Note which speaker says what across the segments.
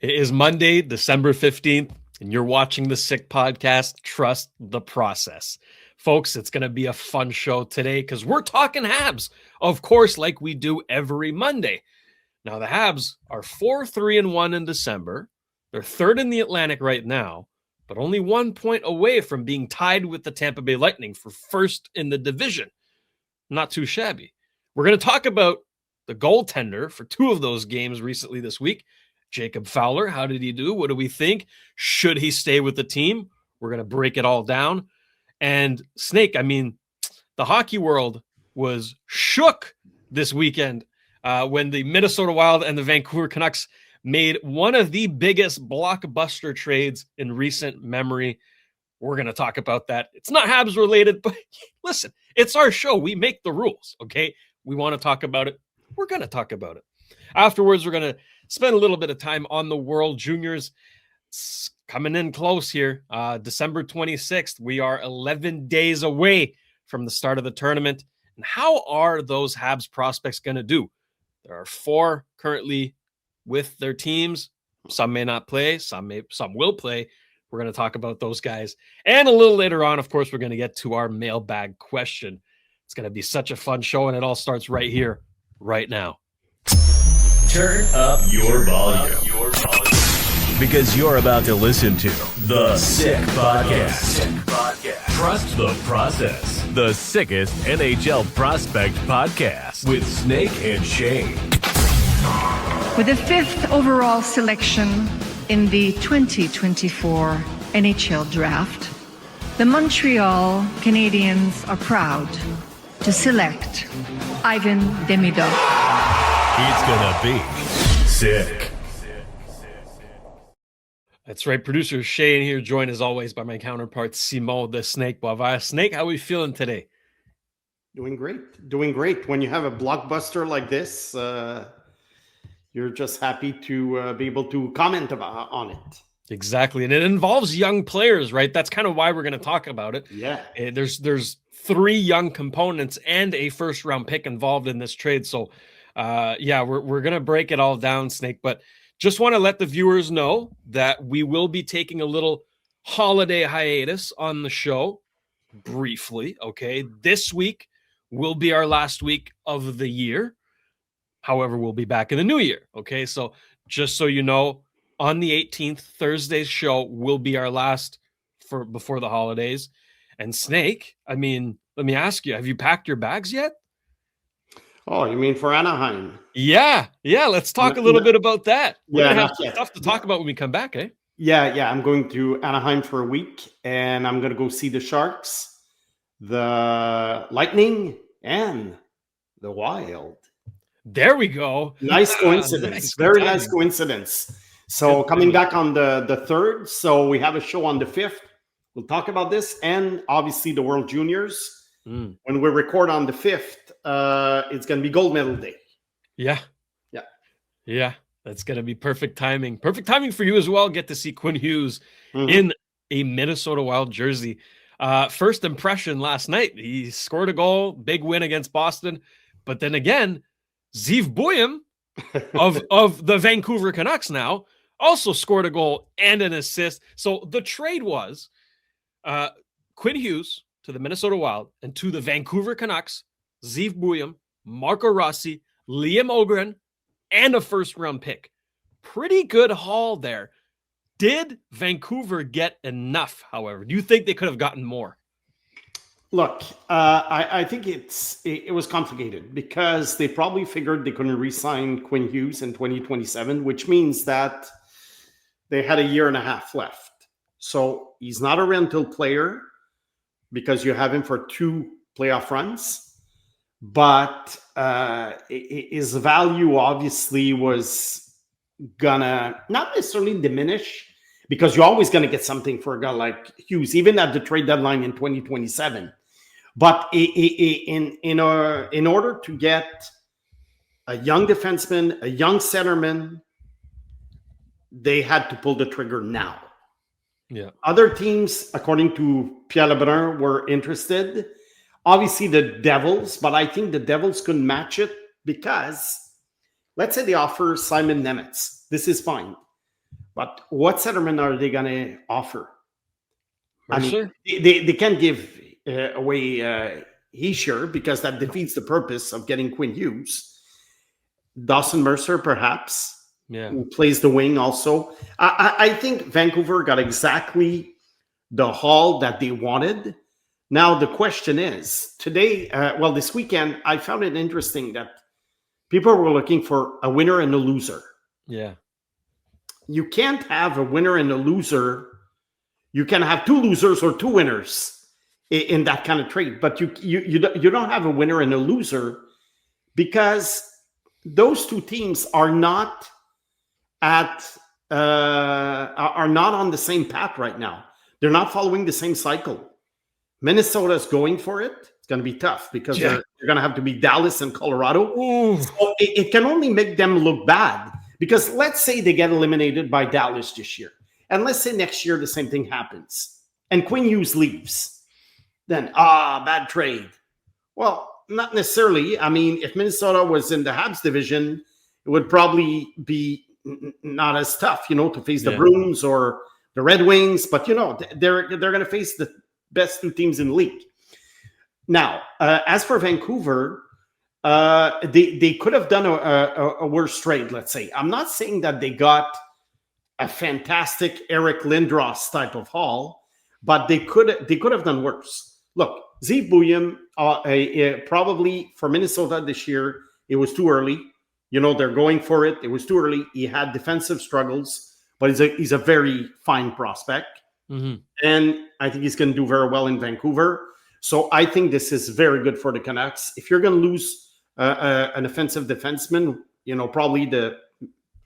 Speaker 1: It is Monday, December 15th, and you're watching the Sick Podcast. Trust the process. Folks, it's going to be a fun show today because we're talking Habs, of course, like we do every Monday. Now, the Habs are 4-3-1 in December. They're third in the Atlantic right now, but only 1 point away from being tied with the Tampa Bay Lightning for first in the division. Not too shabby. We're going to talk about the goaltender for two of those games recently this week. Jacob Fowler, how did he do? What do we think? Should he stay with the team? We're going to break it all down. And Snake, I mean, the hockey world was shook this weekend when the Minnesota Wild and the Vancouver Canucks made one of the biggest blockbuster trades in recent memory. We're going to talk about that. It's not Habs related, but listen, it's our show. We make the rules, okay? We want to talk about it. We're going to talk about it. Afterwards, we're going to spend a little bit of time on the World Juniors. It's coming in close here. December 26th. We are 11 days away from the start of the tournament. And how are those Habs prospects going to do? There are four currently with their teams. Some may not play. Some will play. We're going to talk about those guys. And a little later on, of course, we're going to get to our mailbag question. It's going to be such a fun show, and it all starts right here, right now.
Speaker 2: Turn up your volume. Because you're about to listen to The Sick Podcast. Trust the process. The sickest NHL prospect podcast with Snake and Shayne.
Speaker 3: With the fifth overall selection in the 2024 NHL Draft, the Montreal Canadiens are proud to select Ivan Demidov.
Speaker 2: It's gonna be sick.
Speaker 1: That's right. Producer Shayne here, joined as always by my counterpart, Simon the Snake Boisvert. Snake, how are we feeling today?
Speaker 4: Doing great. When you have a blockbuster like this, you're just happy to be able to comment on it.
Speaker 1: Exactly. And it involves young players, right? That's kind of why we're going to talk about it.
Speaker 4: Yeah.
Speaker 1: There's three young components and a first round pick involved in this trade. So we're going to break it all down, Snake, but just want to let the viewers know that we will be taking a little holiday hiatus on the show briefly. Okay. This week will be our last week of the year. However, we'll be back in the new year. Okay. So just so you know, on the 18th, Thursday's show will be our last for before the holidays. And Snake, I mean, let me ask you, have you packed your bags yet?
Speaker 4: Oh, you mean for Anaheim?
Speaker 1: Yeah. Let's talk a little bit about that. We're gonna have some stuff to talk about when we come back, eh?
Speaker 4: Yeah. I'm going to Anaheim for a week, and I'm going to go see the Sharks, the Lightning, and the Wild.
Speaker 1: There we go.
Speaker 4: Nice coincidence. Very nice coincidence. So coming back on the 3rd, so we have a show on the 5th. We'll talk about this, and obviously the World Juniors. When we record on the 5th, it's going to be gold medal day.
Speaker 1: Yeah. That's going to be perfect timing. Perfect timing for you as well. Get to see Quinn Hughes in a Minnesota Wild jersey. First impression last night, he scored a goal, big win against Boston. But then again, Zeev Buium of the Vancouver Canucks now also scored a goal and an assist. So the trade was Quinn Hughes to the Minnesota Wild and to the Vancouver Canucks, Zeev Buium, Marco Rossi, Liam Ogren, and a first-round pick. Pretty good haul there. Did Vancouver get enough, however? Do you think they could have gotten more?
Speaker 4: Look, I think it was complicated because they probably figured they couldn't re-sign Quinn Hughes in 2027, which means that they had a year and a half left. So he's not a rental player because you have him for 2 playoff runs. But his value obviously was gonna not necessarily diminish because you're always going to get something for a guy like Hughes, even at the trade deadline in 2027. But in order to get a young defenseman, a young centerman, they had to pull the trigger now.
Speaker 1: Yeah.
Speaker 4: Other teams, according to Pierre Lebrun, were interested. Obviously, the Devils, but I think the Devils couldn't match it because, let's say they offer Simon Nemetz. This is fine. But what centerman are they going to offer?
Speaker 1: Mercer?
Speaker 4: I mean, they can't give away Heischer because that defeats the purpose of getting Quinn Hughes. Dawson Mercer, perhaps, who plays the wing also. I think Vancouver got exactly the haul that they wanted. Now, the question is, today, this weekend, I found it interesting that people were looking for a winner and a loser.
Speaker 1: Yeah.
Speaker 4: You can't have a winner and a loser. You can have two losers or two winners in that kind of trade, but you don't have a winner and a loser because those two teams are not on the same path right now. They're not following the same cycle. Minnesota's going for it. It's going to be tough because they're going to have to beat Dallas and Colorado. So it can only make them look bad because let's say they get eliminated by Dallas this year. And let's say next year the same thing happens and Quinn Hughes leaves. Then, bad trade. Well, not necessarily. I mean, if Minnesota was in the Habs division, it would probably be not as tough, to face the Bruins or the Red Wings. But, they're going to face the best two teams in the league. Now, as for Vancouver, they could have done a worse trade, let's say. I'm not saying that they got a fantastic Eric Lindros type of haul, but they could have done worse. Look, Zeev Buium, probably for Minnesota this year, it was too early. They're going for it. It was too early. He had defensive struggles, but he's a very fine prospect. Mm-hmm. And I think he's going to do very well in Vancouver. So I think this is very good for the Canucks. If you're going to lose an offensive defenseman, probably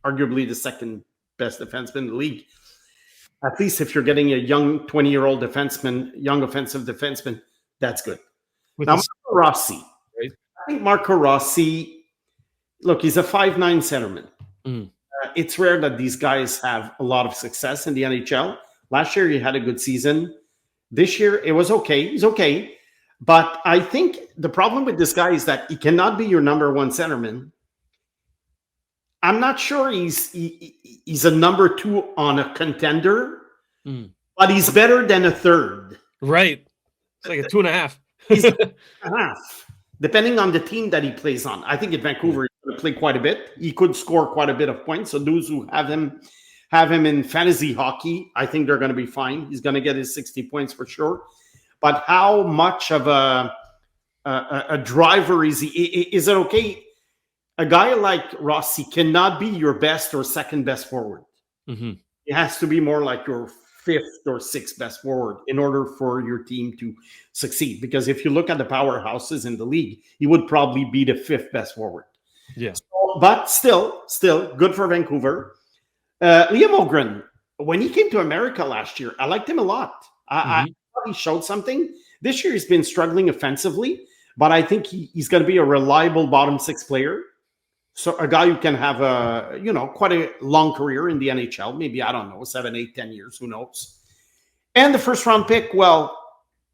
Speaker 4: arguably the second best defenseman in the league, at least if you're getting a young 20-year-old defenseman, young offensive defenseman, that's good. Now, Marco Rossi. Right? I think Marco Rossi, look, he's a 5'9" centerman. Mm. It's rare that these guys have a lot of success in the NHL. Last year, he had a good season. This year, it was okay. He's okay. But I think the problem with this guy is that he cannot be your number one centerman. I'm not sure he's a number two on a contender, but he's better than a third.
Speaker 1: Right. It's like a 2.5.
Speaker 4: He's a 2.5, depending on the team that he plays on. I think at Vancouver, he's going to play quite a bit. He could score quite a bit of points. So those who have him in fantasy hockey, I think they're going to be fine. He's going to get his 60 points for sure. But how much of a driver is he? Is it okay? A guy like Rossi cannot be your best or second best forward. Mm-hmm. It has to be more like your fifth or sixth best forward in order for your team to succeed. Because if you look at the powerhouses in the league, he would probably be the fifth best forward.
Speaker 1: Yeah.
Speaker 4: So, but still good for Vancouver. Liam Ogren, when he came to America last year, I liked him a lot. I thought he showed something. This year he's been struggling offensively, but I think he's going to be a reliable bottom six player. So a guy who can have quite a long career in the NHL, maybe, 7, 8, 10 years, who knows. And the first round pick, well,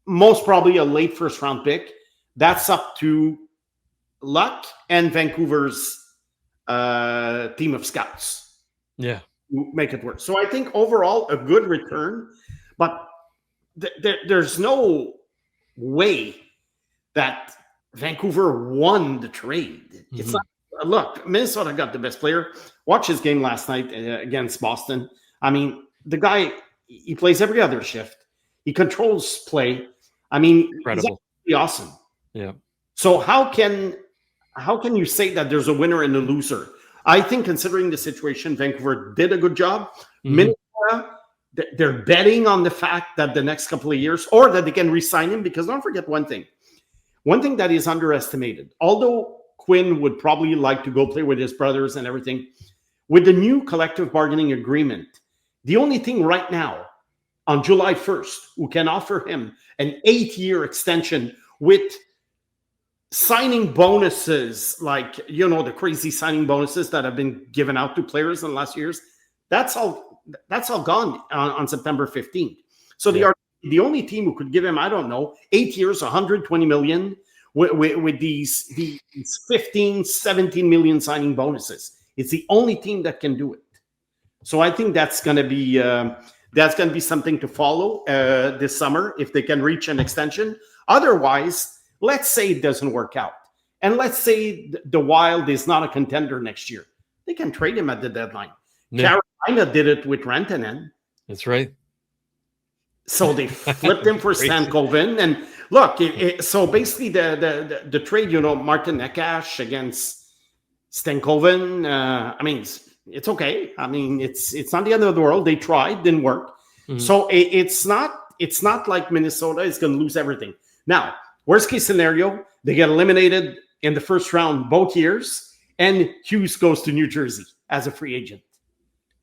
Speaker 4: most probably a late first round pick. That's up to luck and Vancouver's team of scouts.
Speaker 1: Yeah.
Speaker 4: Make it work. So I think overall a good return, but there's no way that Vancouver won the trade. Mm-hmm. It's not. Look, Minnesota got the best player. Watch his game last night against Boston. I mean, the guy, he plays every other shift. He controls play. I mean,
Speaker 1: incredible.
Speaker 4: He's awesome.
Speaker 1: Yeah.
Speaker 4: So how can you say that there's a winner and a loser? I think considering the situation, Vancouver did a good job. Mm-hmm. Minnesota, they're betting on the fact that the next couple of years, or that they can re-sign him, because don't forget one thing that is underestimated. Although Quinn would probably like to go play with his brothers and everything, with the new collective bargaining agreement, the only thing right now on July 1st who can offer him an 8-year extension with signing bonuses, like, the crazy signing bonuses that have been given out to players in the last years, that's all gone on September 15th. So they are the only team who could give him, 8 years, $120 million with these 15, 17 million signing bonuses. It's the only team that can do it. So I think that's going to be something to follow this summer if they can reach an extension. Otherwise, let's say it doesn't work out, and let's say the Wild is not a contender next year. They can trade him at the deadline.
Speaker 1: Yeah.
Speaker 4: Carolina did it with Rantanen.
Speaker 1: That's right.
Speaker 4: So they flipped him for Stankoven. And look, so basically the trade, Martin Nekash against Stankoven, I mean, it's okay. I mean, it's not the end of the world. They tried, didn't work. Mm-hmm. So it's not like Minnesota is going to lose everything. Now, worst case scenario, they get eliminated in the first round both years, and Hughes goes to New Jersey as a free agent.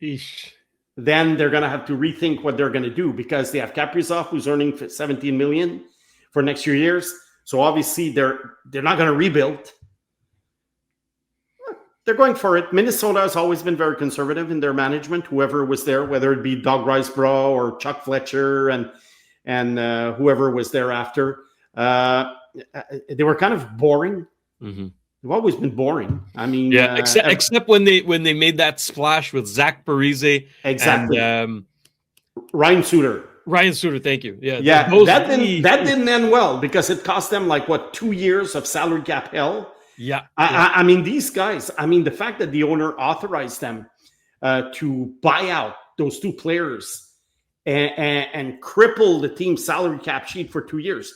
Speaker 1: Eesh.
Speaker 4: Then they're going to have to rethink what they're going to do, because they have Kaprizov, who's earning $17 million for next few years. So obviously they're not going to rebuild. They're going for it. Minnesota has always been very conservative in their management. Whoever was there, whether it be Doug Risebrough or Chuck Fletcher and whoever was there after, they were kind of boring. Mm-hmm. They've always been boring. I mean,
Speaker 1: yeah, except when they made that splash with Zach Parise,
Speaker 4: exactly,
Speaker 1: and
Speaker 4: Ryan Suter.
Speaker 1: Thank you. Yeah,
Speaker 4: that didn't end well, because it cost them 2 years of salary cap hell.
Speaker 1: Yeah,
Speaker 4: I mean, these guys. I mean, the fact that the owner authorized them to buy out those two players and cripple the team's salary cap sheet for 2 years.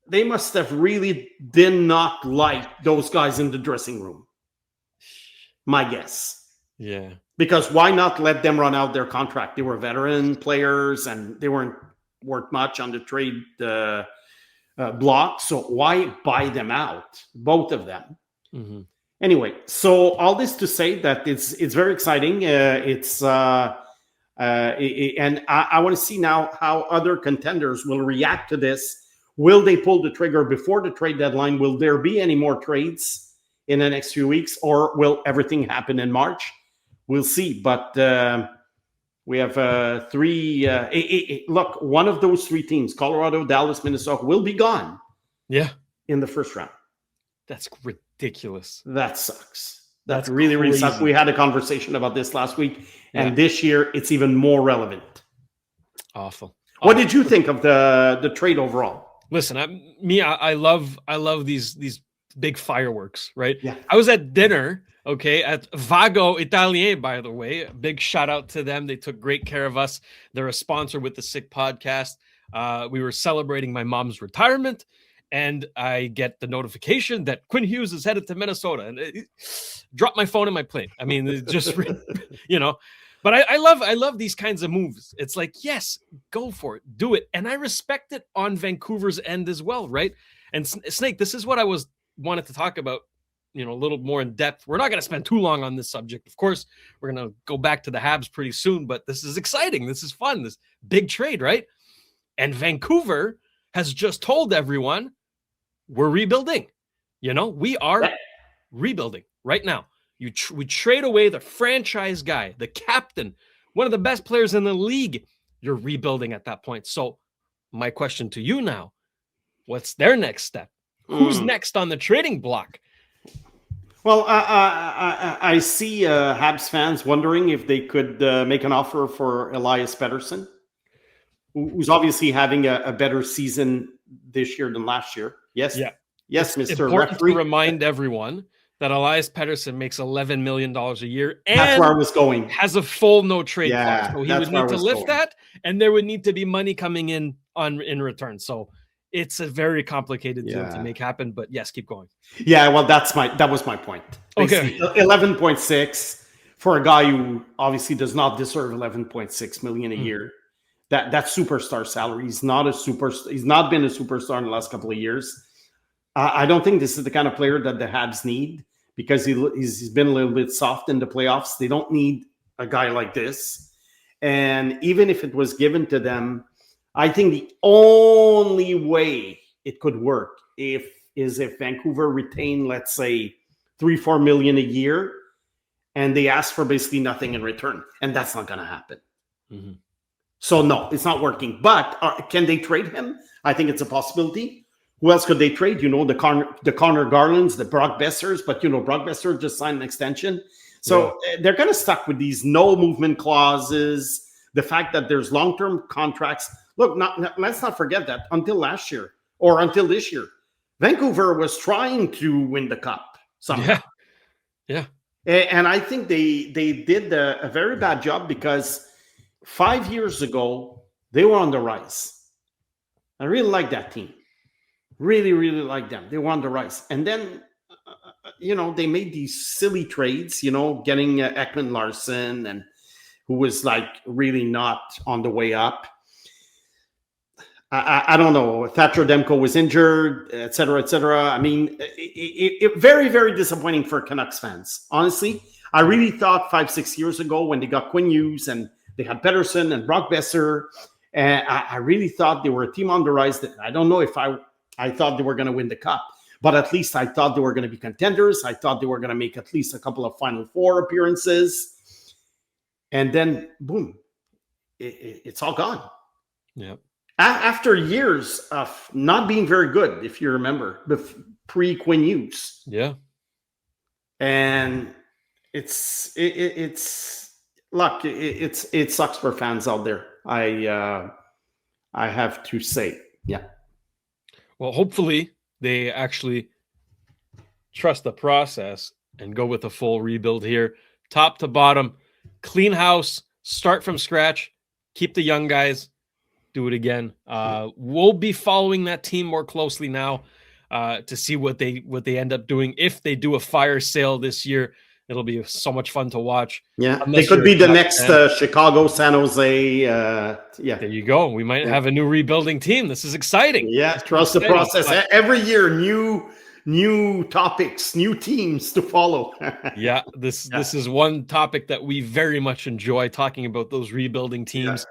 Speaker 4: They must have really did not like those guys in the dressing room. My guess.
Speaker 1: Yeah.
Speaker 4: Because why not let them run out their contract? They were veteran players and they weren't worth much on the trade block. So why buy them out? Both of them. Mm-hmm. Anyway, so all this to say that it's very exciting. And I want to see now how other contenders will react to this. Will they pull the trigger before the trade deadline? Will there be any more trades in the next few weeks, or will everything happen in March? We'll see. But we have three. Look, one of those three teams, Colorado, Dallas, Minnesota, will be gone.
Speaker 1: Yeah,
Speaker 4: in the first round.
Speaker 1: That's ridiculous.
Speaker 4: That sucks. That really sucks. We had a conversation about this last week, and this year it's even more relevant.
Speaker 1: Awful.
Speaker 4: What did you think of the trade overall?
Speaker 1: Listen, I love these big fireworks, right?
Speaker 4: Yeah.
Speaker 1: I was at dinner, okay, at Vago Italien, by the way. A big shout out to them. They took great care of us. They're a sponsor with the Sick Podcast. We were celebrating my mom's retirement, and I get the notification that Quinn Hughes is headed to Minnesota, and dropped my phone in my plane. I mean, it just But I love these kinds of moves. It's like, yes, go for it, do it, and I respect it on Vancouver's end as well, right? And Snake, this is what I wanted to talk about, a little more in depth. We're not going to spend too long on this subject. Of course, we're going to go back to the Habs pretty soon, but this is exciting. This is fun. This big trade, right? And Vancouver has just told everyone we're rebuilding. We are rebuilding right now. We trade away the franchise guy, the captain, one of the best players in the league. You're rebuilding at that point. So my question to you now, what's their next step? Who's next on the trading block?
Speaker 4: Well, I see Habs fans wondering if they could make an offer for Elias Pettersson, who's obviously having a better season this year than last year. Yes. Yeah. Yes,
Speaker 1: it's
Speaker 4: Mr.
Speaker 1: important
Speaker 4: Referee.
Speaker 1: To remind everyone that Elias Pettersson makes $11 million a year, and
Speaker 4: that's where I was going.
Speaker 1: Has a full no trade clause. So he would need to lift that, and there would need to be money coming in return. So it's a very complicated deal to make happen. But yes, keep going. Yeah, well, that was my point.
Speaker 4: Basically, okay, 11.6 for a guy who obviously does not deserve 11.6 million a year. That superstar salary. He's not a superstar. He's not been a superstar in the last couple of years. I don't think this is the kind of player that the Habs need, because he's been a little bit soft in the playoffs. They don't need a guy like this. And even if it was given to them, I think the only way it could work is if Vancouver retained, let's say, $3-4 million a year, and they ask for basically nothing in return. And that's not going to happen. Mm-hmm. So no, it's not working. But can they trade him? I think it's a possibility. Who else could they trade? The Connor Garlands, the Brock Bessers, but Brock Besser just signed an extension. So they're going to stuck with these no movement clauses, the fact that there's long-term contracts. Look, let's not forget that until last year or until this year, Vancouver was trying to win the cup somehow.
Speaker 1: Yeah.
Speaker 4: And I think they did a very bad job because 5 years ago, they were on the rise. I really like that team. Really, really like them. They were on the rise. And then, they made these silly trades, getting Ekman Larson, and who was like really not on the way up. I don't know. Thatcher Demko was injured, et cetera, et cetera. I mean, it very, very disappointing for Canucks fans. Honestly, I really thought 5-6 years ago when they got Quinn Hughes and they had Pettersson and Blockbuster, and I really thought they were a team on the rise. That I don't know if I thought they were going to win the cup, but at least I thought they were going to be contenders. I thought they were going to make at least a couple of Final Four appearances. And then, boom, it's all gone.
Speaker 1: Yeah.
Speaker 4: After years of not being very good, if you remember, pre-Quinn Hughes.
Speaker 1: Yeah.
Speaker 4: And it sucks for fans out there. I have to say. Yeah.
Speaker 1: Well, hopefully they actually trust the process and go with a full rebuild here, top to bottom, clean house, start from scratch, keep the young guys, do it again. We'll be following that team more closely now to see what they end up doing. If they do a fire sale this year, it'll be so much fun to watch.
Speaker 4: Yeah, they could be the next Chicago, San Jose.
Speaker 1: There you go. We might have a new rebuilding team. This is exciting.
Speaker 4: Yeah, trust the process. Every year, new topics, new teams to follow.
Speaker 1: Yeah, this is one topic that we very much enjoy, talking about those rebuilding teams.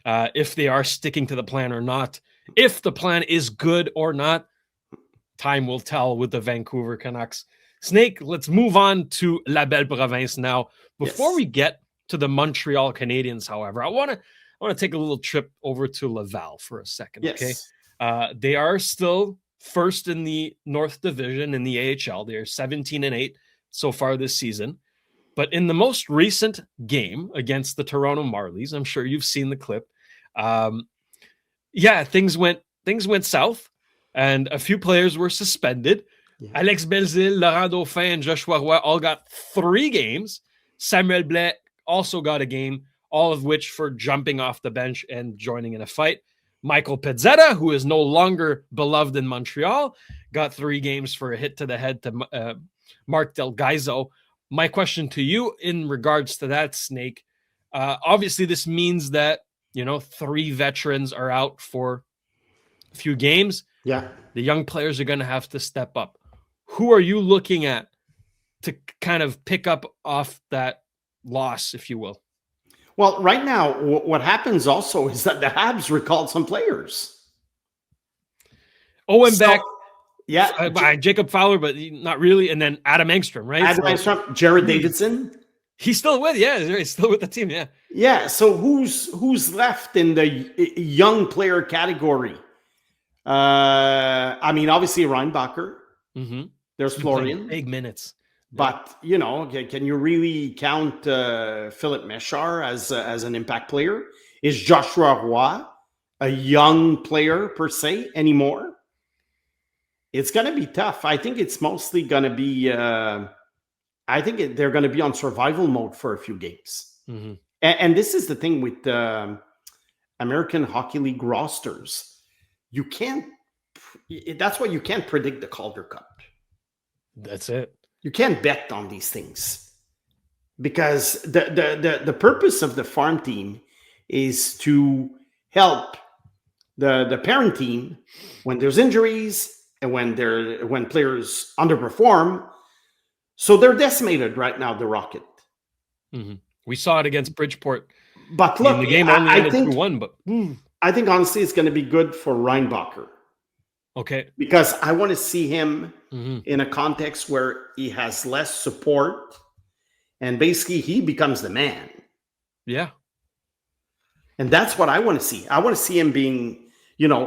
Speaker 1: If they are sticking to the plan or not, if the plan is good or not, time will tell with the Vancouver Canucks. Snake, let's move on to La Belle Province now. Before we get to the Montreal Canadiens, however, I want to take a little trip over to Laval for a second.
Speaker 4: Yes.
Speaker 1: Okay, they are still first in the North Division in the AHL. They are 17-8 so far this season. But in the most recent game against the Toronto Marlies, I'm sure you've seen the clip. Things went south, and a few players were suspended. Yeah. Alex Belzile, Laurent Dauphin, and Joshua Roy all got 3 games. Samuel Blais also got a game, all of which for jumping off the bench and joining in a fight. Michael Pezzetta, who is no longer beloved in Montreal, got 3 games for a hit to the head to Mark Del Gaizo. My question to you in regards to that, Snake, obviously this means that, 3 veterans are out for a few games.
Speaker 4: Yeah.
Speaker 1: The young players are going to have to step up. Who are you looking at to kind of pick up off that loss, if you will?
Speaker 4: Well, right now, what happens also is that the Habs recalled some players.
Speaker 1: Owen Beck.
Speaker 4: Yeah.
Speaker 1: Jacob Fowler, but not really. And then Adam Engstrom, right?
Speaker 4: Engstrom, Jared Davidson.
Speaker 1: He's still with, he's still with the team, yeah.
Speaker 4: Yeah, so who's left in the young player category? Obviously Reinbacher.
Speaker 1: Mm-hmm.
Speaker 4: There's Florian.
Speaker 1: Big minutes.
Speaker 4: But, can you really count Philip Meshar as an impact player? Is Joshua Roy a young player per se anymore? It's going to be tough. I think it's mostly going to be they're going to be on survival mode for a few games.
Speaker 1: Mm-hmm.
Speaker 4: And this is the thing with American Hockey League rosters. That's why you can't predict the Calder Cup.
Speaker 1: That's it.
Speaker 4: You can't bet on these things because the purpose of the farm team is to help the parent team when there's injuries and when players underperform. So they're decimated right now, the Rocket.
Speaker 1: Mm-hmm. We saw it against Bridgeport.
Speaker 4: But look,
Speaker 1: the game only ended 2-1. But
Speaker 4: I think honestly it's going to be good for Reinbacher.
Speaker 1: Okay.
Speaker 4: Because I want to see him in a context where he has less support and basically he becomes the man.
Speaker 1: Yeah.
Speaker 4: And that's what I want to see. I want to see him being,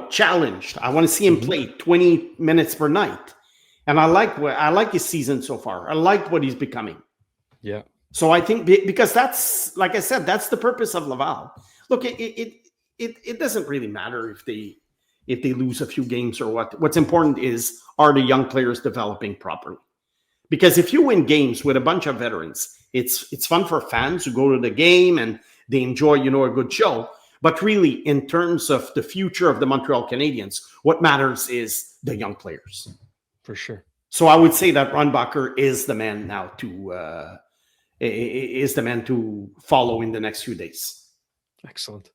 Speaker 4: challenged. I want to see him play 20 minutes per night. And I like his season so far. I like what he's becoming.
Speaker 1: Yeah.
Speaker 4: So I think because that's, like I said, that's the purpose of Laval. Look, it doesn't really matter if they lose a few games or what. What's important is, are the young players developing properly? Because if you win games with a bunch of veterans, it's fun for fans who go to the game and they enjoy, a good show. But really, in terms of the future of the Montreal Canadiens, what matters is the young players.
Speaker 1: For sure.
Speaker 4: So I would say that Runbacher is the man now to follow in the next few days.
Speaker 1: Excellent.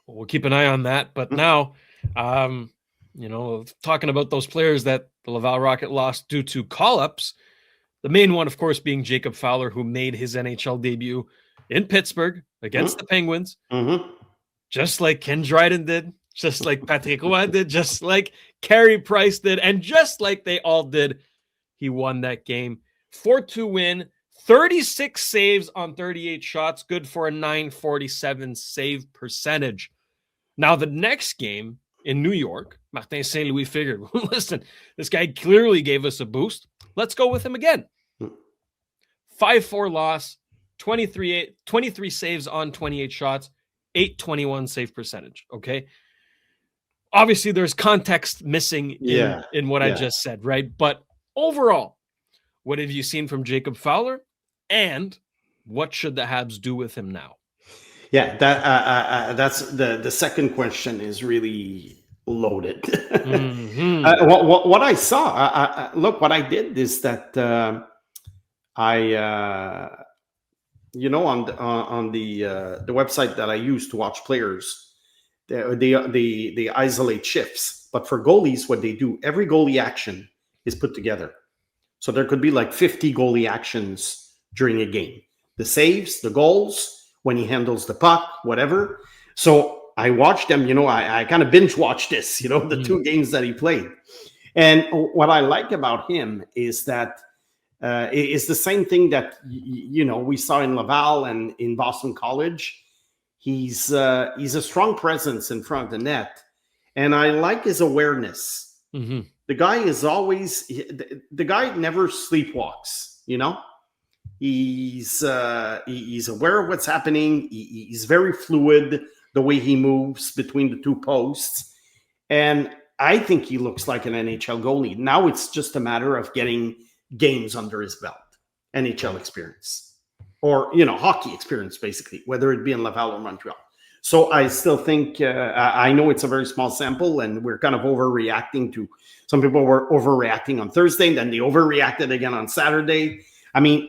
Speaker 1: Well, we'll keep an eye on that. But now, talking about those players that the Laval Rocket lost due to call-ups, the main one, of course, being Jacob Fowler, who made his NHL debut in Pittsburgh against the Penguins, just like Ken Dryden did, just like Patrick Roy did, just like Carey Price did, and just like they all did. He won that game. 4-2 win, 36 saves on 38 shots, good for a .947 save percentage. Now, the next game in New York, Martin St. Louis figured, listen, this guy clearly gave us a boost. Let's go with him again. 5-4 loss, 23 saves on 28 shots, .821 save percentage, okay? Obviously, there's context missing in what I just said, right? But overall, what have you seen from Jacob Fowler, and what should the Habs do with him now?
Speaker 4: Yeah, that's the second question is really loaded. What I saw, look, what I did is that on the website that I use to watch players, they isolate shifts. But for goalies, what they do, every goalie action is put together. So there could be like 50 goalie actions during a game. The saves, the goals, when he handles the puck, whatever. So I watched them, I kind of binge watched this, the 2 games that he played. And what I like about him is that it's the same thing that, we saw in Laval and in Boston College. He's a strong presence in front of the net. And I like his awareness. Mm-hmm. The guy is always, the guy never sleepwalks, He's aware of what's happening. He's very fluid, the way he moves between the 2 posts. And I think he looks like an NHL goalie. Now it's just a matter of getting games under his belt, NHL experience, or, hockey experience, basically, whether it be in Laval or Montreal. So I still think, I know it's a very small sample and we're kind of overreacting to, some people were overreacting on Thursday, and then they overreacted again on Saturday. I mean,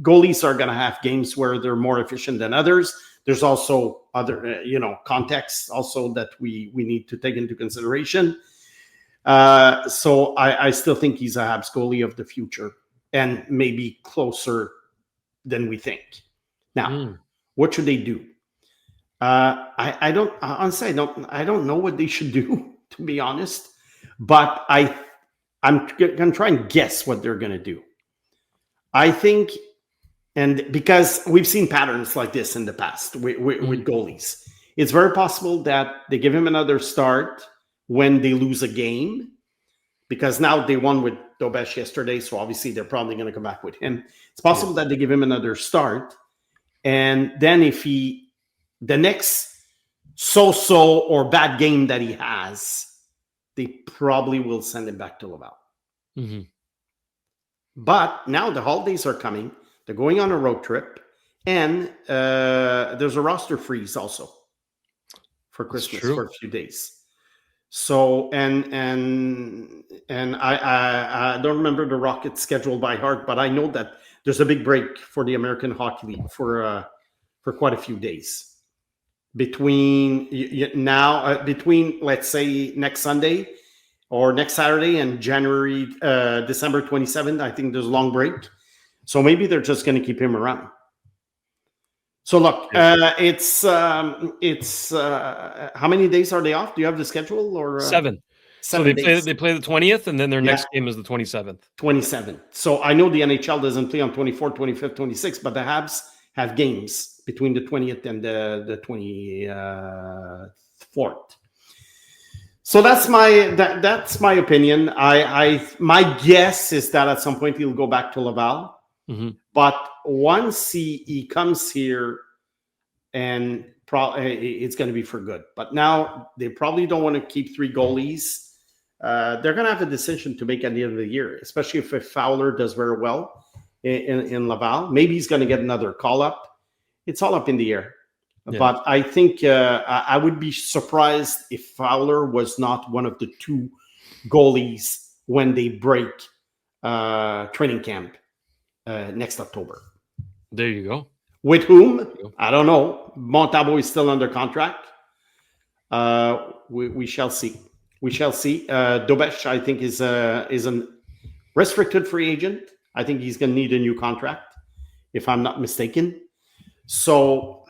Speaker 4: goalies are going to have games where they're more efficient than others. There's also other, contexts also that we need to take into consideration. So I still think he's a Habs goalie of the future, and maybe closer than we think. Now, what should they do? I don't know what they should do, to be honest. But I'm going to try and guess what they're going to do. I think, and because we've seen patterns like this in the past with goalies, it's very possible that they give him another start when they lose a game, because now they won with Dobesh yesterday, so obviously they're probably going to come back with him. It's possible that they give him another start, and then if the next so-so or bad game that he has, they probably will send him back to Laval. Mm-hmm. But now the holidays are coming. They're going on a road trip. And there's a roster freeze also for Christmas for a few days. So, and I don't remember the Rocket schedule by heart, but I know that there's a big break for the American Hockey League for quite a few days. Between let's say next Sunday or next Saturday and December 27th, I think there's a long break. So maybe they're just going to keep him around. So look, it's how many days are they off? Do you have the schedule or
Speaker 1: 7? So they play the 20th, and then their next game is the 27th. 27th. So I know the NHL doesn't play on 24th, 25th, 26th, but the Habs have games between the 20th and the 24th. So that's my opinion. My guess is that at some point he'll go back to Laval.
Speaker 4: But once he comes here, and it's going to be for good. But now they probably don't want to keep 3 goalies. They're going to have a decision to make at the end of the year, especially if Fowler does very well in Laval. Maybe he's going to get another call-up. It's all up in the air. Yeah. But I think I would be surprised if Fowler was not one of the 2 goalies when they break training camp next October.
Speaker 1: There you go.
Speaker 4: With whom? I don't know. Montabo is still under contract. We shall see. We shall see. Dobesh, I think, is a restricted free agent. I think he's going to need a new contract, if I'm not mistaken. So,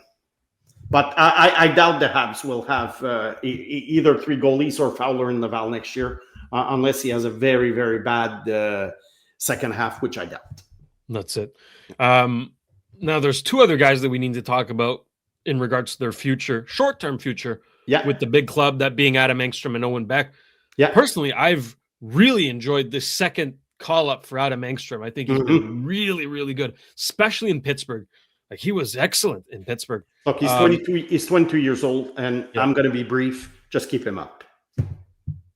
Speaker 4: but I doubt the Habs will have either 3 goalies or Fowler in Laval next year, unless he has a very, very bad second half, which I doubt.
Speaker 1: That's it. Now, there's 2 other guys that we need to talk about in regards to their future, short-term future, with the big club, that being Adam Engstrom and Owen Beck. Yeah. Personally, I've really enjoyed this second call-up for Adam Engstrom. I think he's been really, really good, especially in Pittsburgh. Like, he was excellent in Pittsburgh.
Speaker 4: Look, he's 22. He's 22 years old, and I'm going to be brief. Just keep him up.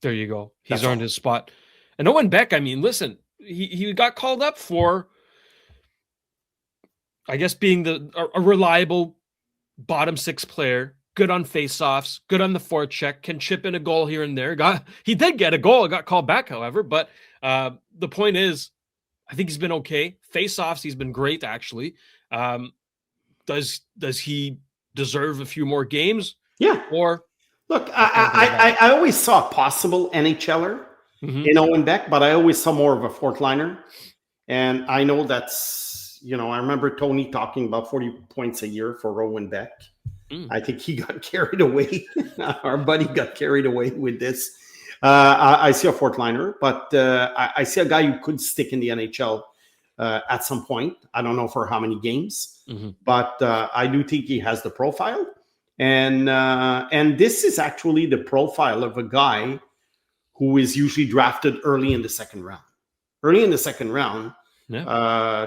Speaker 1: There you go. He's earned his spot. And Owen Beck, I mean, listen, he got called up for, I guess, being a reliable bottom 6 player, good on faceoffs, good on the forecheck, can chip in a goal here and there. He did get a goal. It got called back, however. But the point is, I think he's been okay. Faceoffs, he's been great, actually. Does he deserve a few more games?
Speaker 4: Yeah.
Speaker 1: Or
Speaker 4: look, I always saw a possible NHLer in Owen Beck, but I always saw more of a 4th liner. And I know that's, I remember Tony talking about 40 points a year for Owen Beck. I think he got carried away. Our buddy got carried away with this. I see a 4th liner, but I see a guy who could stick in the NHL at some point. I don't know for how many games, but I do think he has the profile. And this is actually the profile of a guy who is usually drafted early in the second round. Early in the second round,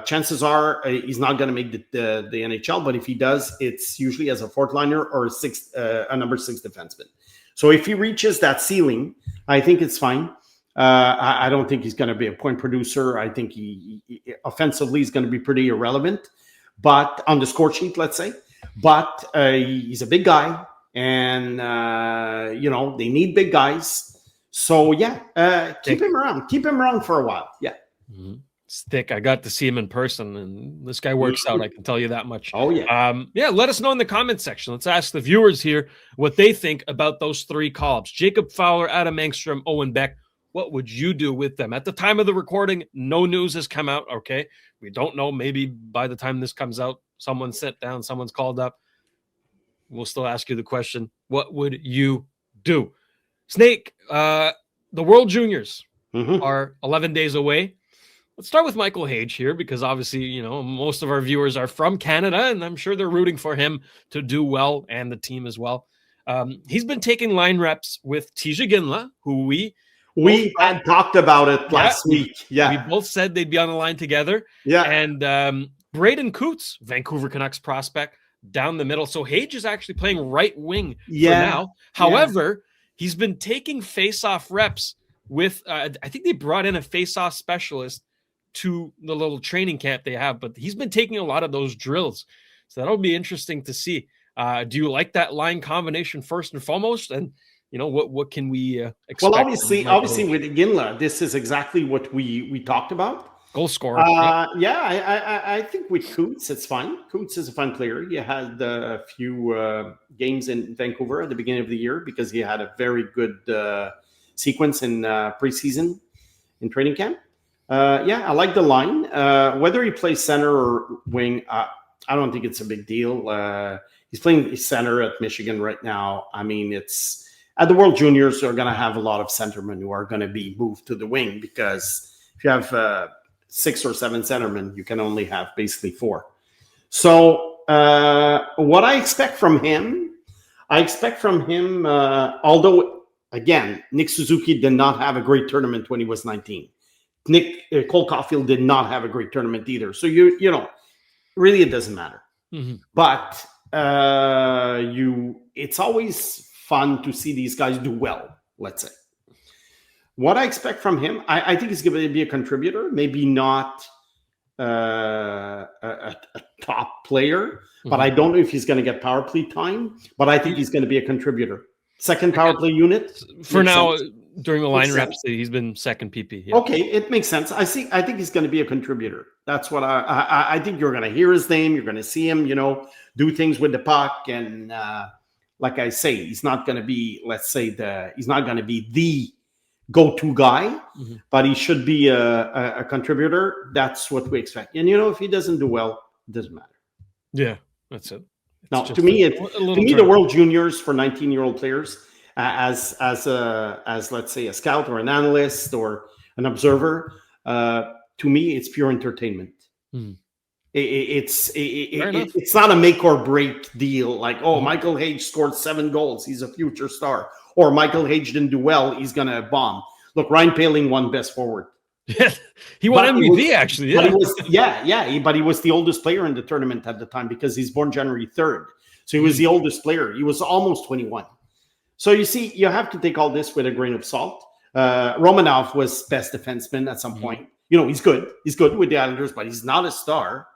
Speaker 4: chances are he's not going to make the NHL, but if he does, it's usually as a 4th liner or a number 6 defenseman. So if he reaches that ceiling, I think it's fine. I don't think he's going to be a point producer. I think he offensively is going to be pretty irrelevant, but on the score sheet, let's say. But he's a big guy, and they need big guys. So keep him around. Keep him around for a while. Yeah.
Speaker 1: It's thick. I got to see him in person, and this guy works out. I can tell you that much.
Speaker 4: Oh yeah.
Speaker 1: Let us know in the comments section. Let's ask the viewers here what they think about those 3 call-ups: Jacob Fowler, Adam Engstrom, Owen Beck. What would you do with them? At the time of the recording, no news has come out. Okay, we don't know. Maybe by the time this comes out, someone's sat down, someone's called up. We'll still ask you the question: what would you do? Snake, the World Juniors are 11 days away. Let's start with Michael Hage here, because obviously, most of our viewers are from Canada, and I'm sure they're rooting for him to do well, and the team as well. He's been taking line reps with Tisha Ginla, who we
Speaker 4: had talked about it last week. Yeah.
Speaker 1: We both said they'd be on the line together.
Speaker 4: Yeah.
Speaker 1: And Braden Coots, Vancouver Canucks prospect, down the middle. So Hage is actually playing right wing for now. However, he's been taking face-off reps with, I think they brought in a face-off specialist to the little training camp they have, but he's been taking a lot of those drills. So that'll be interesting to see. Do you like that line combination first and foremost? And what can we expect?
Speaker 4: Well, obviously with Ginla, this is exactly what we talked about.
Speaker 1: Goal scorer.
Speaker 4: I think with Coots, it's fine. Coots is a fun player. He had a few games in Vancouver at the beginning of the year because he had a very good sequence in preseason in training camp. I like the line. Whether he plays center or wing, I don't think it's a big deal. He's playing center at Michigan right now. I mean, it's at the World Juniors, they're going to have a lot of centermen who are going to be moved to the wing, because if you have 6 or 7 centermen, you can only have basically 4. So what I expect from him, although, again, Nick Suzuki did not have a great tournament when he was 19. Cole Caulfield did not have a great tournament either. So you know, really it doesn't matter.
Speaker 1: Mm-hmm.
Speaker 4: But it's always fun to see these guys do well. Let's say. What I expect from him, I think he's going to be a contributor, maybe not a top player, but I don't know if he's going to get power play time. But I think he's going to be a contributor. Second power play unit
Speaker 1: for now. During the line reps, he's been second PP. Yeah.
Speaker 4: Okay, it makes sense. I think he's going to be a contributor. That's what I think. You're going to hear his name. You're going to see him, do things with the puck. And like I say, he's not going to be, let's say, he's not going to be the go-to guy, but he should be a contributor. That's what we expect. And, if he doesn't do well, it doesn't matter.
Speaker 1: Yeah, that's it.
Speaker 4: Now, to me, the World Juniors for 19-year-old players, as let's say a scout or an analyst or an observer, to me it's pure entertainment. It's not a make or break deal like, Michael Hage scored 7 goals, he's a future star, or Michael Hage didn't do well, he's gonna bomb. Look, Ryan Poehling won best forward.
Speaker 1: He won MVP actually.
Speaker 4: But he was the oldest player in the tournament at the time because he's born January 3rd, so he was the oldest player. He was almost 21. So you see, you have to take all this with a grain of salt. Romanov was best defenseman at some point. He's good. He's good with the Islanders, but he's not a star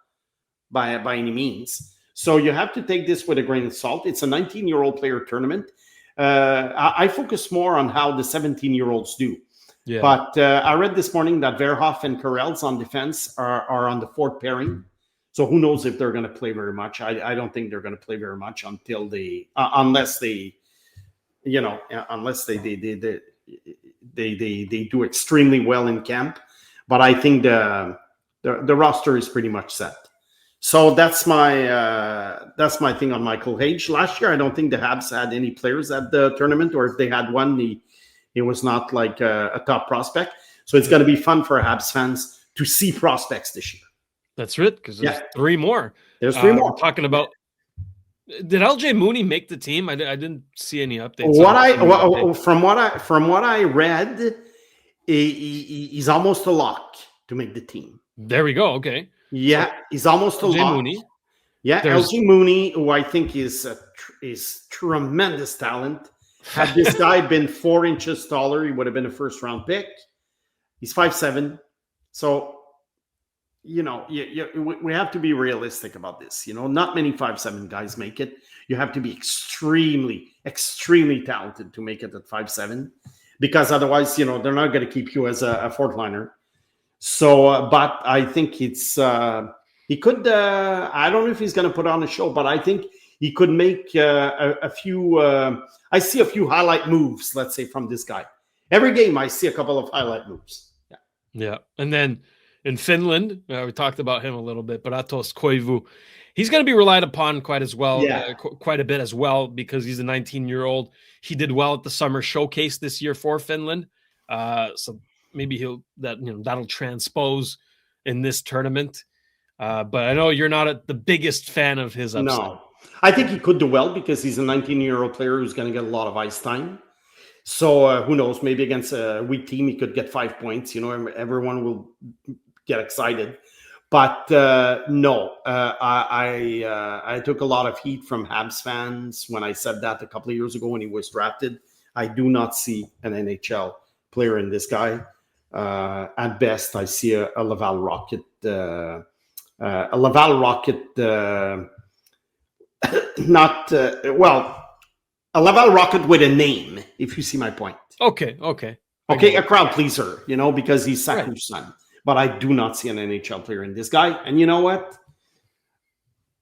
Speaker 4: by any means. So you have to take this with a grain of salt. It's a 19-year-old player tournament. I focus more on how the 17-year-olds do. Yeah. But I read this morning that Verhoff and Karels on defense are on the 4th pairing. So who knows if they're going to play very much. I don't think they're going to play very much until unless they do extremely well in camp. But I think the roster is pretty much set. So that's my thing on Michael Hage. Last year, I don't think the Habs had any players at the tournament, or if they had one, it was not like a top prospect. So it's going to be fun for Habs fans to see prospects this year. That's
Speaker 1: it, because there's 3 more.
Speaker 4: There's 3 more.
Speaker 1: We're talking about. Did LJ Mooney make the team? I didn't see any updates.
Speaker 4: From what I read, he's almost a lock to make the team.
Speaker 1: There we go. Okay.
Speaker 4: Yeah, he's almost a lock. Mooney. Yeah, LJ Mooney, who I think is tremendous talent. Had this guy been 4 inches taller, he would have been a first-round pick. He's 5'7", so. We have to be realistic about this. Not many 5'7" guys make it. You have to be extremely, extremely talented to make it at 5'7", because otherwise, they're not going to keep you as a 4th liner. So, but I think he could. I don't know if he's going to put on a show, but I think he could make a few. I see a few highlight moves, let's say, from this guy. Every game, I see a couple of highlight moves.
Speaker 1: Yeah, and then. In Finland, we talked about him a little bit, but Atos Koivu, he's going to be relied upon quite a bit as well, because he's a 19-year-old. He did well at the summer showcase this year for Finland, so maybe that'll transpose in this tournament. But I know you're not the biggest fan of his upside.
Speaker 4: No, I think he could do well because he's a 19-year-old player who's going to get a lot of ice time. So who knows? Maybe against a weak team, he could get 5 points. Everyone will get excited, but no, I took a lot of heat from Habs fans when I said that a couple of years ago when he was drafted. I do not see an NHL player in this guy. At best, I see a Laval Rocket, a Laval Rocket with a name, if you see my point.
Speaker 1: Okay,
Speaker 4: a crowd pleaser, because he's Saku's son. But I do not see an NHL player in this guy. And you know what?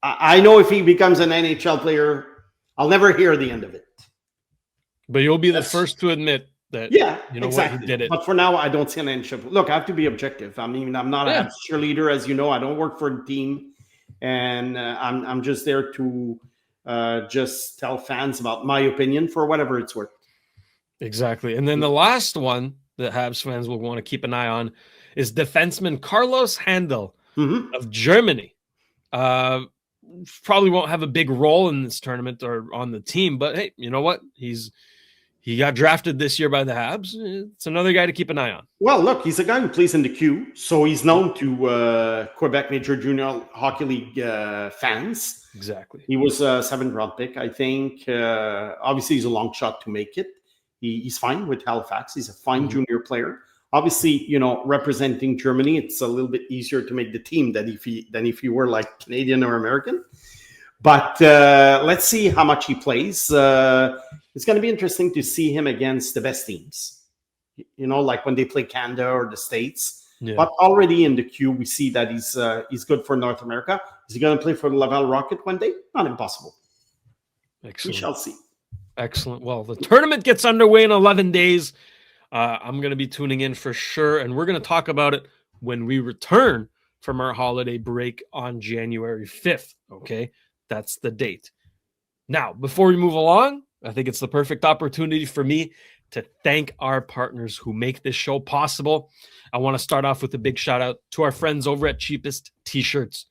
Speaker 4: I know if he becomes an NHL player, I'll never hear the end of it.
Speaker 1: But you'll be the first to admit that,
Speaker 4: exactly.
Speaker 1: What, he did it.
Speaker 4: But for now, I don't see an NHL. Look, I have to be objective. I mean, I'm not a cheerleader, as you know. I don't work for the team. And I'm just there to just tell fans about my opinion for whatever it's worth.
Speaker 1: Exactly. And then the last one that Habs fans will want to keep an eye on is defenseman Carlos Handel of Germany. Probably won't have a big role in this tournament or on the team, but hey, you know what? He's He got drafted this year by the Habs. It's another guy to keep an eye on.
Speaker 4: Well, look, he's a guy who plays in the queue, so he's known to Quebec Major Junior Hockey League fans.
Speaker 1: Exactly.
Speaker 4: He was a 7th-round pick, I think. Obviously, he's a long shot to make it. He's fine with Halifax. He's a fine junior player. Obviously, representing Germany, it's a little bit easier to make the team than if you were like Canadian or American. But let's see how much he plays. It's going to be interesting to see him against the best teams, like when they play Canada or the States. Yeah. But already in the queue, we see that he's good for North America. Is he going to play for the Laval Rocket one day? Not impossible.
Speaker 1: Excellent.
Speaker 4: We shall see.
Speaker 1: Excellent. Well, the tournament gets underway in 11 days. I'm going to be tuning in for sure, and we're going to talk about it when we return from our holiday break on January 5th. Okay, that's the date. Now, before we move along, I think it's the perfect opportunity for me to thank our partners who make this show possible. I want to start off with a big shout out to our friends over at Cheapest T-Shirts.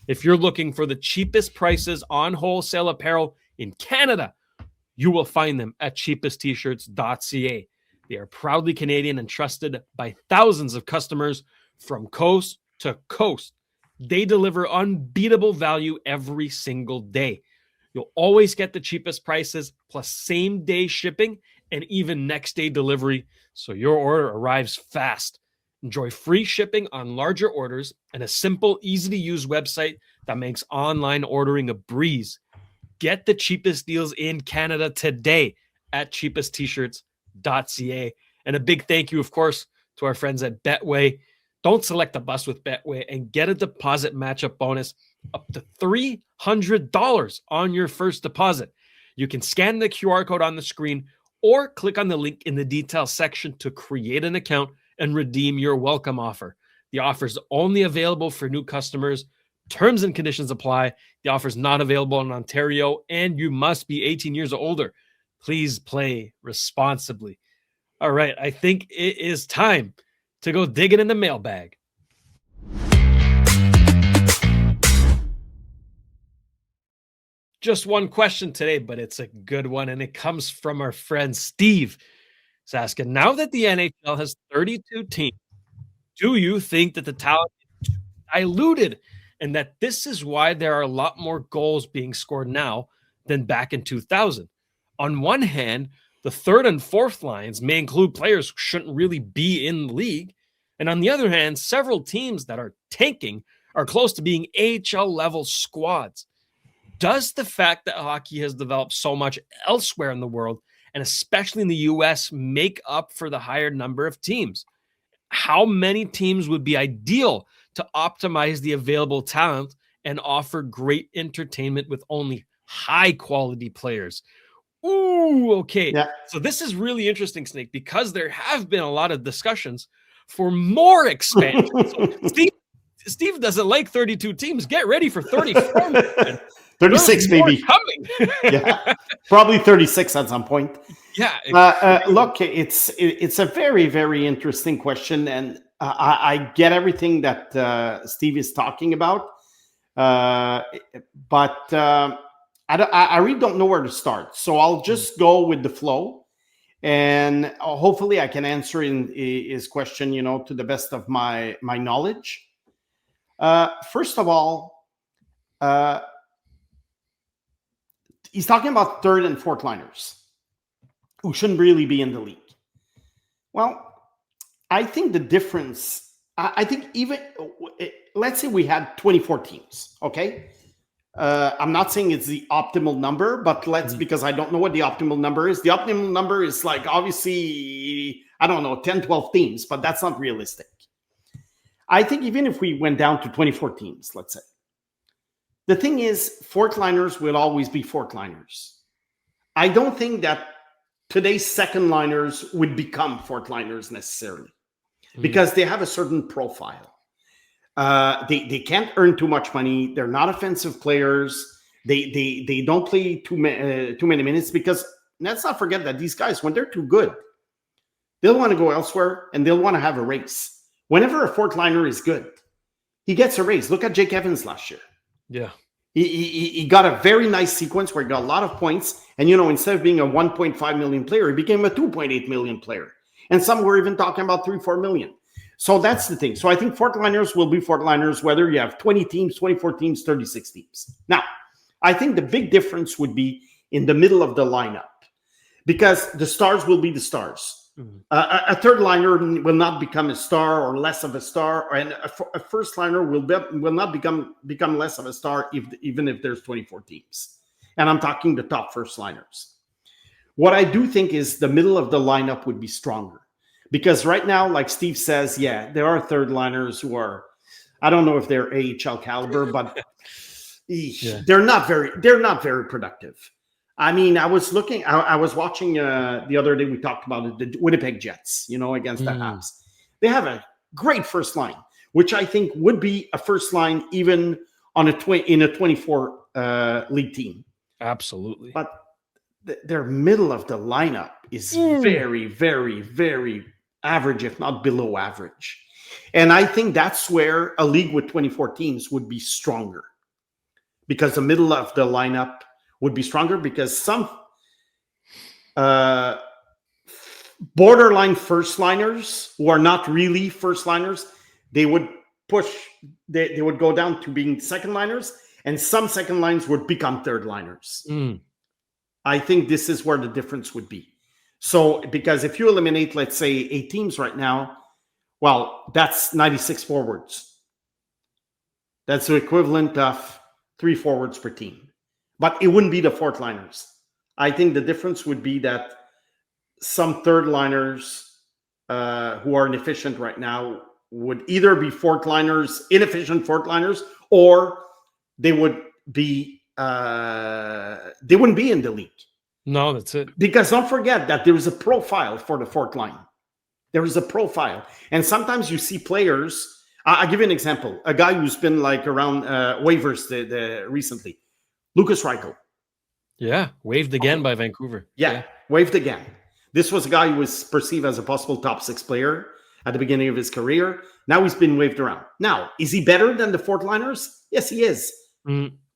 Speaker 1: If you're looking for the cheapest prices on wholesale apparel in Canada, you will find them at cheapesttshirts.ca. They are proudly Canadian and trusted by thousands of customers from coast to coast. They deliver unbeatable value every single day. You'll always get the cheapest prices plus same-day shipping and even next-day delivery, so your order arrives fast. Enjoy free shipping on larger orders and a simple, easy-to-use website that makes online ordering a breeze. Get the cheapest deals in Canada today at cheapesttshirts.ca. And a big thank you, of course, to our friends at Betway. Don't select a bus with Betway and get a deposit matchup bonus up to $300 on your first deposit. You can scan the QR code on the screen or click on the link in the details section to create an account and redeem your welcome offer. The offer is only available for new customers. Terms and conditions apply. The offer is not available in Ontario, and you must be 18 years or older. Please play responsibly. All right, I think it is time to go digging in the mailbag. Just one question today, but it's a good one, and it comes from our friend Steve. He's asking, now that the NHL has 32 teams, do you think that the talent is diluted and that this is why there are a lot more goals being scored now than back in 2000? On one hand, the third and fourth lines may include players who shouldn't really be in the league. And on the other hand, several teams that are tanking are close to being AHL-level squads. Does the fact that hockey has developed so much elsewhere in the world, and especially in the U.S., make up for the higher number of teams? How many teams would be ideal to optimize the available talent and offer great entertainment with only high-quality players? Ooh, okay. Yeah. So this is really interesting, Snake, because there have been a lot of discussions for more expansion. So Steve doesn't like 32 teams. Get ready for 34.
Speaker 4: 36 maybe
Speaker 1: coming.
Speaker 4: Yeah, probably 36 at some point.
Speaker 1: Yeah.
Speaker 4: Look, it's a very, very interesting question, and I get everything that Steve is talking about, but I really don't know where to start. So I'll just go with the flow, and hopefully I can answer his question, to the best of my knowledge. First of all, he's talking about third and fourth liners who shouldn't really be in the league. Well, I think the difference, I think even, let's say we had 24 teams, okay? I'm not saying it's the optimal number, but because I don't know what the optimal number is. The optimal number is like, obviously, I don't know, 10, 12 teams, but that's not realistic. I think even if we went down to 24 teams, let's say, the thing is, fourth liners will always be fourth liners. I don't think that today's second liners would become fourth liners necessarily because they have a certain profile. They can't earn too much money. They're not offensive players. They don't play too many minutes because let's not forget that these guys, when they're too good, they'll want to go elsewhere and they'll want to have a race. Whenever a fourth liner is good, he gets a raise. Look at Jake Evans last year.
Speaker 1: Yeah.
Speaker 4: He got a very nice sequence where he got a lot of points. And, instead of being a 1.5 million player, he became a 2.8 million player. And some were even talking about 3-4 million. So that's the thing. So I think fourth liners will be fourth liners, whether you have 20 teams, 24 teams, 36 teams. Now, I think the big difference would be in the middle of the lineup, because the stars will be the stars. A third liner will not become a star or less of a star, and a first liner will not become less of a star even if there's 24 teams. And I'm talking the top first liners. What I do think is the middle of the lineup would be stronger, because right now, like Steve says, yeah, there are third liners who are, I don't know if they're AHL caliber, but they're not very productive. I mean, I was watching the other day, we talked about it, the Winnipeg Jets, against the Habs. They have a great first line, which I think would be a first line even on in a 24 league team.
Speaker 1: Absolutely.
Speaker 4: But their middle of the lineup is very, very, very average, if not below average. And I think that's where a league with 24 teams would be stronger, because the middle of the lineup would be stronger, because some borderline first liners who are not really first liners, they would go down to being second liners, and some second lines would become third liners. I think this is where the difference would be. So, because if you eliminate, let's say, 8 teams right now, well, that's 96 forwards. That's the equivalent of 3 forwards per team. But it wouldn't be the fourth liners. I think the difference would be that some third liners who are inefficient right now would either be inefficient fourth liners, or they would be they wouldn't be in the league.
Speaker 1: No, that's it.
Speaker 4: Because don't forget that there is a profile for the fourth line. There is a profile, and sometimes you see players. I'll give you an example. A guy who's been around waivers recently. Lucas Reichel.
Speaker 1: Yeah, waived again by Vancouver.
Speaker 4: Yeah, waived again. This was a guy who was perceived as a possible top 6 player at the beginning of his career. Now he's been waved around. Now, is he better than the fourth liners? Yes, he is.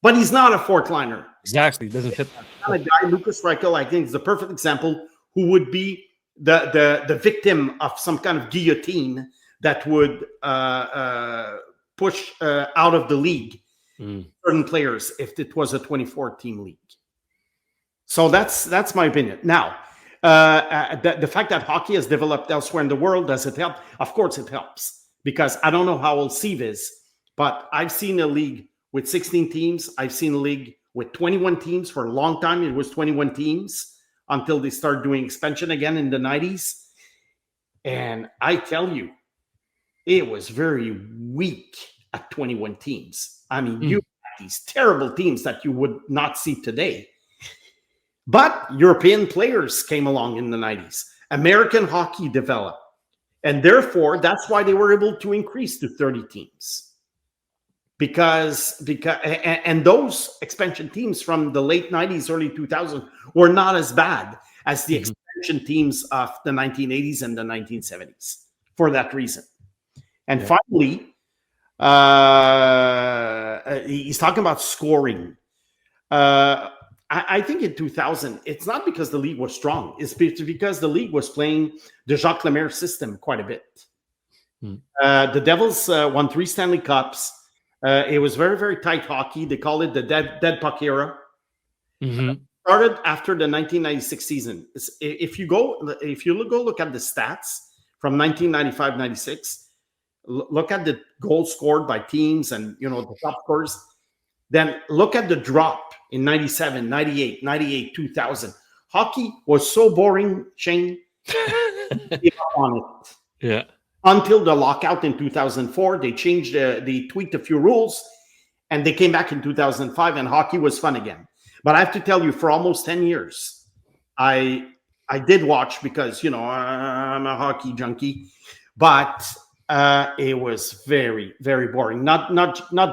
Speaker 4: But he's not a fourth liner.
Speaker 1: Exactly. Doesn't fit that.
Speaker 4: A guy, Lucas Reichel, I think, is the perfect example, who would be the victim of some kind of guillotine that would push out of the league certain players if it was a 24-team league. So that's my opinion. Now, the fact that hockey has developed elsewhere in the world, does it help? Of course it helps, because I don't know how old Steve is, but I've seen a league with 16 teams. I've seen a league with 21 teams. For a long time, it was 21 teams until they started doing expansion again in the 90s. And I tell you, it was very weak at 21 teams. I mean, you had these terrible teams that you would not see today. But European players came along in the 90s. American hockey developed. And therefore, that's why they were able to increase to 30 teams. Because those expansion teams from the late 90s, early 2000s were not as bad as the expansion teams of the 1980s and the 1970s for that reason. And finally, he's talking about scoring. I think in 2000, it's not because the league was strong. It's because the league was playing the Jacques Lemaire system quite a bit. The Devils won 3 Stanley Cups. It was very, very tight hockey. They call it the dead puck era. Started after the 1996 season. If you go look at the stats from 1995-96, look at the goals scored by teams and the top scores. Then look at the drop in 97, 98, 2000. Hockey was so boring, Shayne. Gave up on it.
Speaker 1: Yeah.
Speaker 4: Until the lockout in 2004, they changed, they tweaked a few rules, and they came back in 2005, and hockey was fun again. But I have to tell you, for almost 10 years, I did watch because I'm a hockey junkie, but it was very, very boring. Not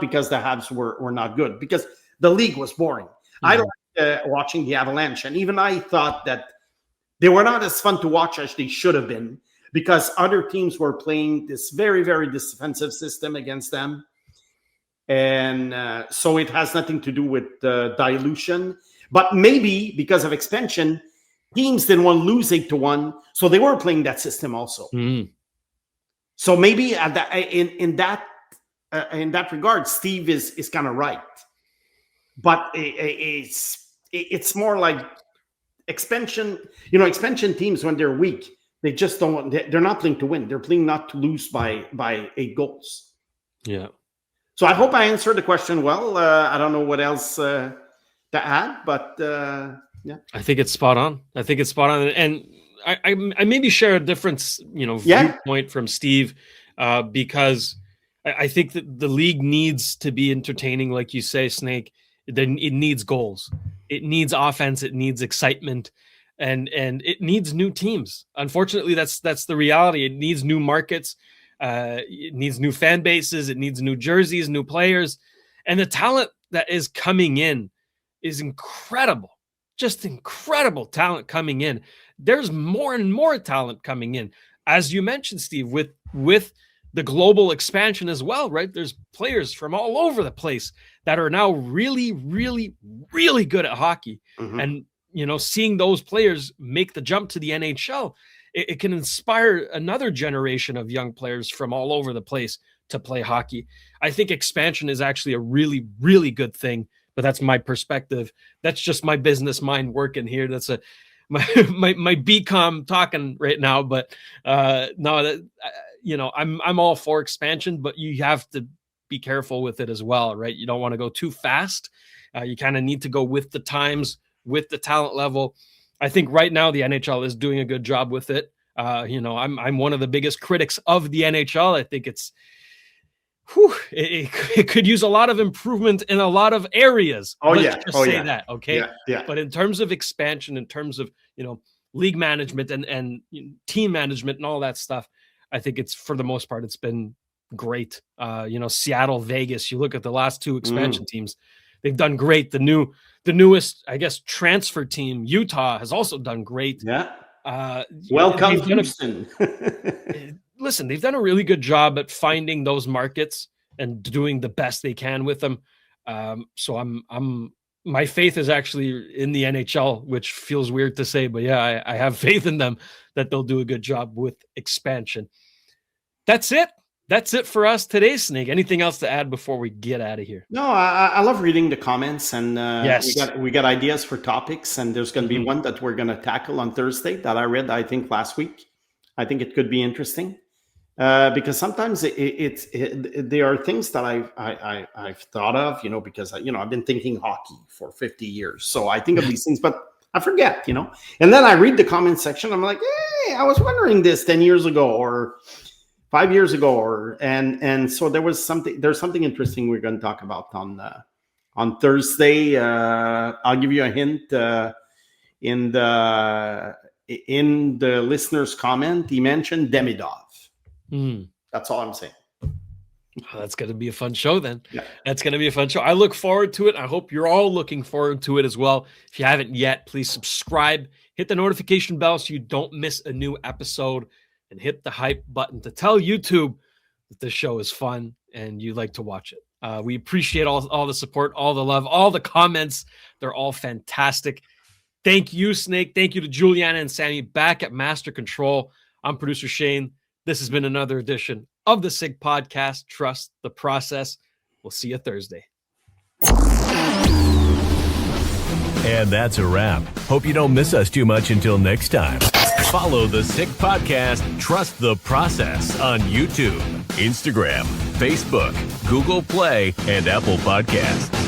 Speaker 4: because the Habs were not good, because the league was boring. I liked watching the Avalanche, and even I thought that they were not as fun to watch as they should have been, because other teams were playing this very, very defensive system against them. And so it has nothing to do with dilution. But maybe because of expansion, teams didn't want to lose 8-1, so they were playing that system also. So maybe in that regard, Steve is kind of right. But it's more like expansion. Expansion teams, when they're weak, they just don't. They're not playing to win. They're playing not to lose by 8 goals.
Speaker 1: Yeah.
Speaker 4: So I hope I answered the question well. I don't know what else to add, but yeah.
Speaker 1: I think it's spot on. And I maybe share a different, viewpoint from Steve, because I think that the league needs to be entertaining, like you say, Snake. Then it needs goals, it needs offense, it needs excitement, and it needs new teams. Unfortunately, that's the reality. It needs new markets. It needs new fan bases. It needs new jerseys, new players, and the talent that is coming in is incredible. Just incredible talent coming in. There's more and more talent coming in, as you mentioned, Steve, with the global expansion as well, right? There's players from all over the place that are now really, really, really good at hockey. And, seeing those players make the jump to the NHL, it can inspire another generation of young players from all over the place to play hockey. I think expansion is actually a really, really good thing, but that's my perspective. That's just my business mind working here. That's my BCom talking right now, but no, I'm all for expansion, but you have to be careful with it as well, right? You don't want to go too fast. You kind of need to go with the times, with the talent level. I think right now the NHL is doing a good job with it. I'm one of the biggest critics of the NHL. I think it could use a lot of improvement in a lot of areas. Let's say that, okay?
Speaker 4: Yeah.
Speaker 1: But in terms of expansion, in terms of league management and team management and all that stuff, I think it's, for the most part, it's been great. Seattle, Vegas. You look at the last 2 expansion teams; they've done great. The newest, I guess, transfer team, Utah, has also done great.
Speaker 4: Yeah. Welcome, Houston.
Speaker 1: Listen, they've done a really good job at finding those markets and doing the best they can with them. So my faith is actually in the NHL, which feels weird to say, but yeah, I have faith in them that they'll do a good job with expansion. That's it. That's it for us today, Snake. Anything else to add before we get out of here?
Speaker 4: No, I love reading the comments, and
Speaker 1: yes,
Speaker 4: we got ideas for topics, and there's going to be one that we're going to tackle on Thursday that I read, I think, last week. I think it could be interesting because sometimes there are things that I've thought of, because I've been thinking hockey for 50 years, so I think of these things, but I forget, and then I read the comment section. I'm like, hey, I was wondering this 10 years ago or 5 years ago, and so there's something interesting we're going to talk about on Thursday. I'll give you a hint in the listener's comment. He mentioned Demidov. That's all I'm saying.
Speaker 1: Oh, that's going to be a fun show then.
Speaker 4: Yeah.
Speaker 1: That's going to be a fun show. I look forward to it. I hope you're all looking forward to it as well. If you haven't yet, please subscribe, hit the notification bell so you don't miss a new episode, and hit the hype button to tell YouTube that this show is fun and you like to watch it. We appreciate all the support, all the love, all the comments. They're all fantastic. Thank you, Snake. Thank you to Juliana and Sammy back at Master Control. I'm producer Shayne. This has been another edition of the SIG Podcast. Trust the process. We'll see you Thursday.
Speaker 2: And that's a wrap. Hope you don't miss us too much until next time. Follow the SIG Podcast, Trust the Process on YouTube, Instagram, Facebook, Google Play, and Apple Podcasts.